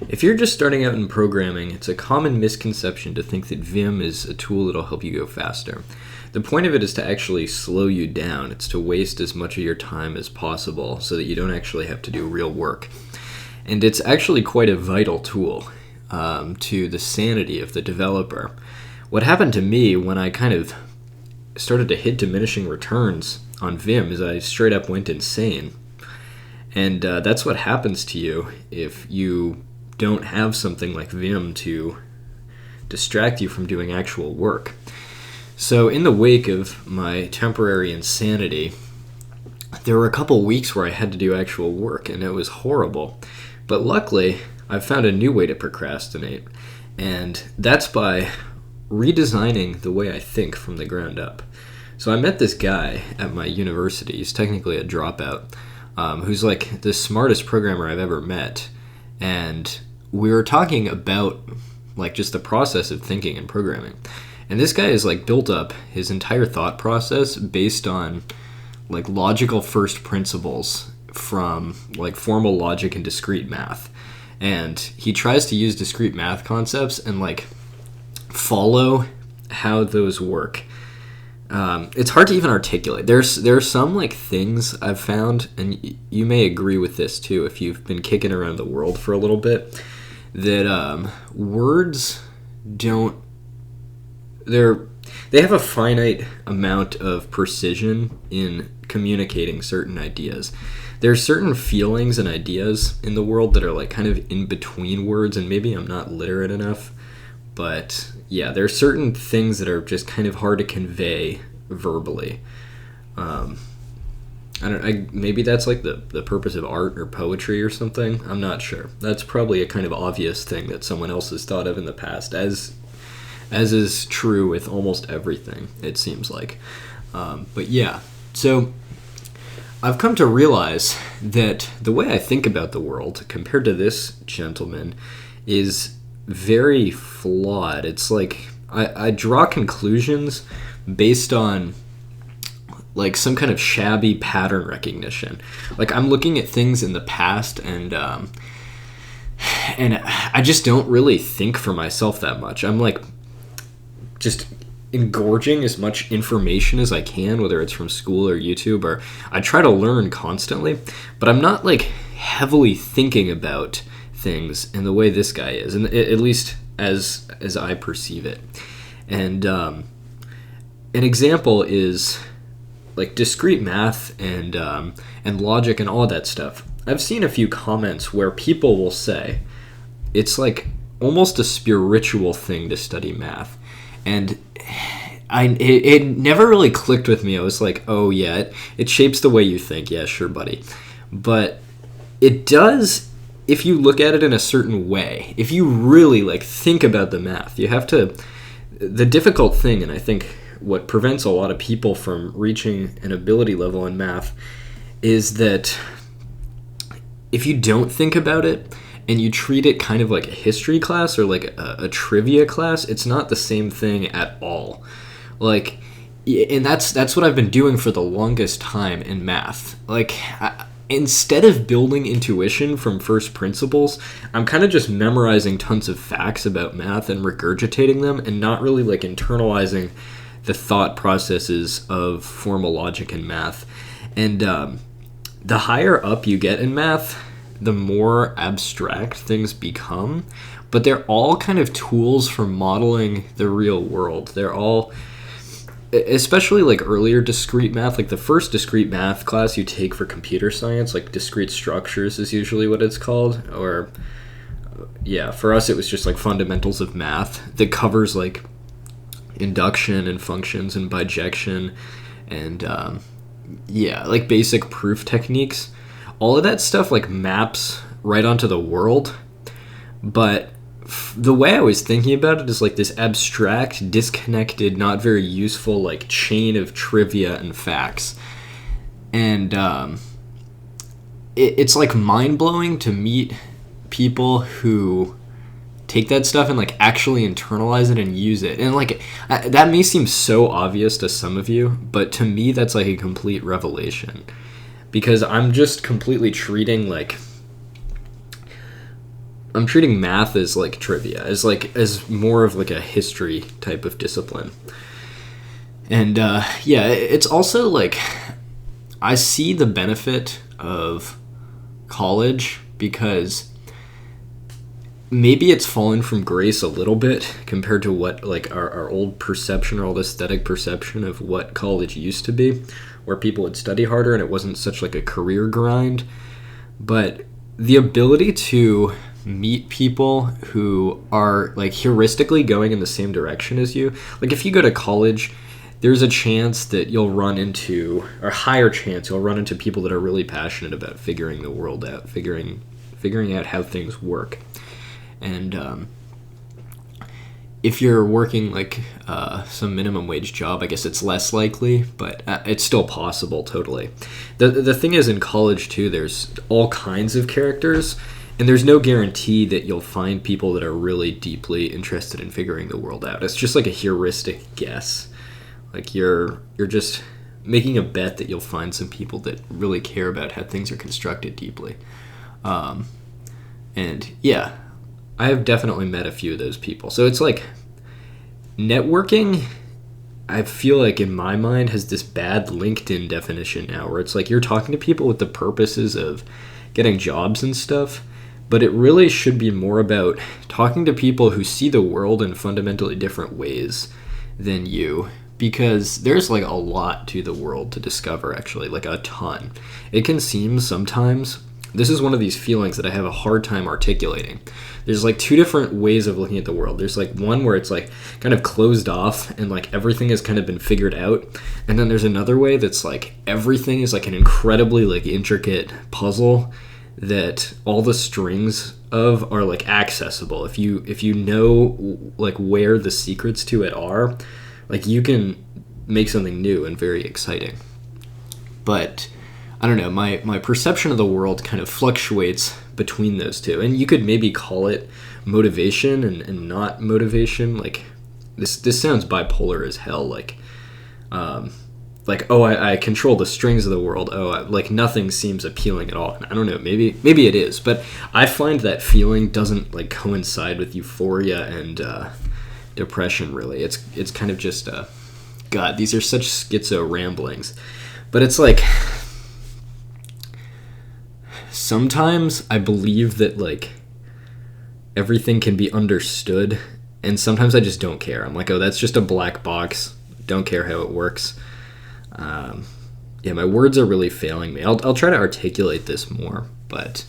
If you're just starting out in programming, it's a common misconception to think that Vim is a tool that'll help you go faster. The point of it is to actually slow you down. It's to waste as much of your time as possible so that you don't actually have to do real work. And it's actually quite a vital tool to the sanity of the developer. What happened to me when I kind of started to hit diminishing returns on Vim is I straight up went insane. And that's what happens to you if you don't have something like Vim to distract you from doing actual work. So in the wake of my temporary insanity, there were a couple weeks where I had to do actual work, and it was horrible. But luckily, I've found a new way to procrastinate, and that's by redesigning the way I think from the ground up. So I met this guy at my university. He's technically a dropout, who's like the smartest programmer I've ever met. And we were talking about like just the process of thinking and programming. And this guy has like built up his entire thought process based on like logical first principles from like formal logic and discrete math. And he tries to use discrete math concepts and like follow how those work. It's hard to even articulate. There's some like things I've found, and you may agree with this too if you've been kicking around the world for a little bit, that words don't. They have a finite amount of precision in communicating certain ideas. There's certain feelings and ideas in the world that are like kind of in between words, and maybe I'm not literate enough, but yeah, there are certain things that are just kind of hard to convey verbally. Maybe that's like the purpose of art or poetry or something. I'm not sure. That's probably a kind of obvious thing that someone else has thought of in the past, as is true with almost everything, it seems like. But yeah, so I've come to realize that the way I think about the world compared to this gentleman is very flawed. It's like I draw conclusions based on like some kind of shabby pattern recognition. Like I'm looking at things in the past and I just don't really think for myself that much. I'm like just engorging as much information as I can, whether it's from school or YouTube, or I try to learn constantly, but I'm not like heavily thinking about things in the way this guy is, and at least as I perceive it. And an example is like discrete math and logic and all of that stuff. I've seen a few comments where people will say it's like almost a spiritual thing to study math. And it never really clicked with me. I was like, oh yeah, it shapes the way you think. Yeah, sure, buddy. But it does if you look at it in a certain way. If you really like think about the math, you have to. The difficult thing, and I think what prevents a lot of people from reaching an ability level in math, is that if you don't think about it, and you treat it kind of like a history class or like a trivia class, it's not the same thing at all. Like, and that's what I've been doing for the longest time in math. Like, instead of building intuition from first principles, I'm kind of just memorizing tons of facts about math and regurgitating them, and not really like internalizing the thought processes of formal logic in math. And the higher up you get in math, the more abstract things become, but they're all kind of tools for modeling the real world. They're all, especially like earlier discrete math, like the first discrete math class you take for computer science, like discrete structures is usually what it's called, or yeah, for us it was just like fundamentals of math that covers like induction and functions and bijection and yeah, like basic proof techniques. All of that stuff like maps right onto the world, but the way I was thinking about it is like this abstract, disconnected, not very useful like chain of trivia and facts. And it's like mind-blowing to meet people who take that stuff and like actually internalize it and use it. And like that may seem so obvious to some of you, but to me that's like a complete revelation. Because I'm just completely treating like I'm treating math as like trivia, as more of like a history type of discipline. And yeah, it's also like I see the benefit of college because maybe it's fallen from grace a little bit compared to what like our old perception or old aesthetic perception of what college used to be, where people would study harder and it wasn't such like a career grind. But the ability to meet people who are like heuristically going in the same direction as you, like if you go to college, there's a chance that you'll run into, or higher chance you'll run into people that are really passionate about figuring the world out, figuring out how things work. And if you're working like some minimum wage job, I guess it's less likely, but it's still possible totally. The thing is, in college too, there's all kinds of characters, and there's no guarantee that you'll find people that are really deeply interested in figuring the world out. It's just like a heuristic guess. Like you're just making a bet that you'll find some people that really care about how things are constructed deeply. And yeah, I have definitely met a few of those people. So it's like networking, I feel like in my mind has this bad LinkedIn definition now where it's like you're talking to people with the purposes of getting jobs and stuff, but it really should be more about talking to people who see the world in fundamentally different ways than you, because there's like a lot to the world to discover, actually, like a ton. It can seem sometimes, this is one of these feelings that I have a hard time articulating. There's like two different ways of looking at the world. There's like one where it's like kind of closed off and like everything has kind of been figured out. And then there's another way that's like everything is like an incredibly like intricate puzzle that all the strings of are like accessible. If you know like where the secrets to it are, like you can make something new and very exciting. But I don't know, my perception of the world kind of fluctuates between those two. And you could maybe call it motivation and not motivation. Like this sounds bipolar as hell. Like oh, I control the strings of the world. Oh, like nothing seems appealing at all. I don't know, maybe it is. But I find that feeling doesn't like coincide with euphoria and depression, really. It's kind of just, God, these are such skitzo ramblings. But it's like, sometimes I believe that like everything can be understood, and sometimes I just don't care. I'm like, oh, that's just a black box. Don't care how it works. Yeah, my words are really failing me. I'll try to articulate this more, but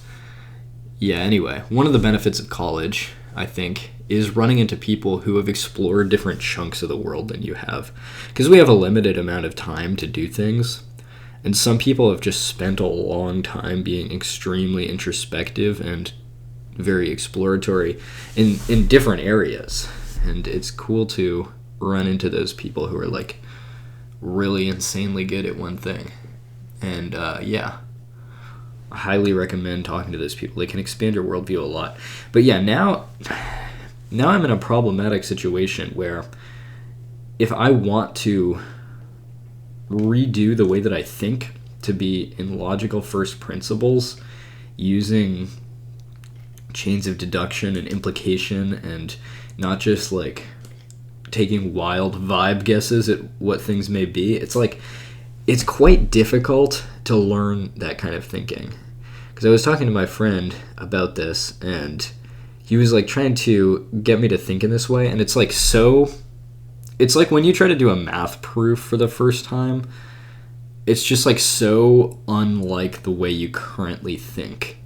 yeah, anyway, one of the benefits of college, I think, is running into people who have explored different chunks of the world than you have. Because we have a limited amount of time to do things, and some people have just spent a long time being extremely introspective and very exploratory in different areas. And it's cool to run into those people who are like really insanely good at one thing. And yeah, I highly recommend talking to those people. They can expand your worldview a lot. But yeah, now I'm in a problematic situation where if I want to redo the way that I think to be in logical first principles, using chains of deduction and implication and not just like taking wild vibe guesses at what things may be, it's like it's quite difficult to learn that kind of thinking. Because I was talking to my friend about this, and he was like trying to get me to think in this way, and it's like when you try to do a math proof for the first time, it's just like so unlike the way you currently think,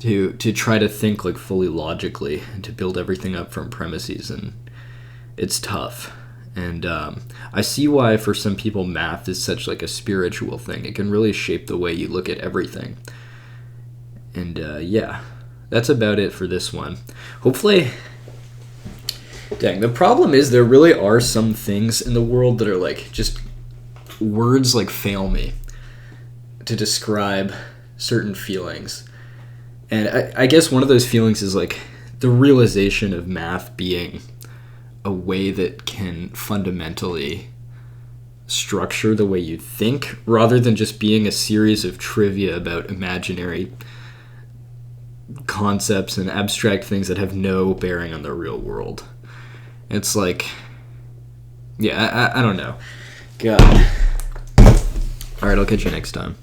to try to think like fully logically and to build everything up from premises, and it's tough. And I see why for some people math is such like a spiritual thing. It can really shape the way you look at everything. And yeah, that's about it for this one. Hopefully, dang, the problem is there really are some things in the world that are like just words like fail me to describe certain feelings. And I guess one of those feelings is like the realization of math being a way that can fundamentally structure the way you think, rather than just being a series of trivia about imaginary concepts and abstract things that have no bearing on the real world. It's like, yeah, I don't know. God. All right, I'll catch you next time.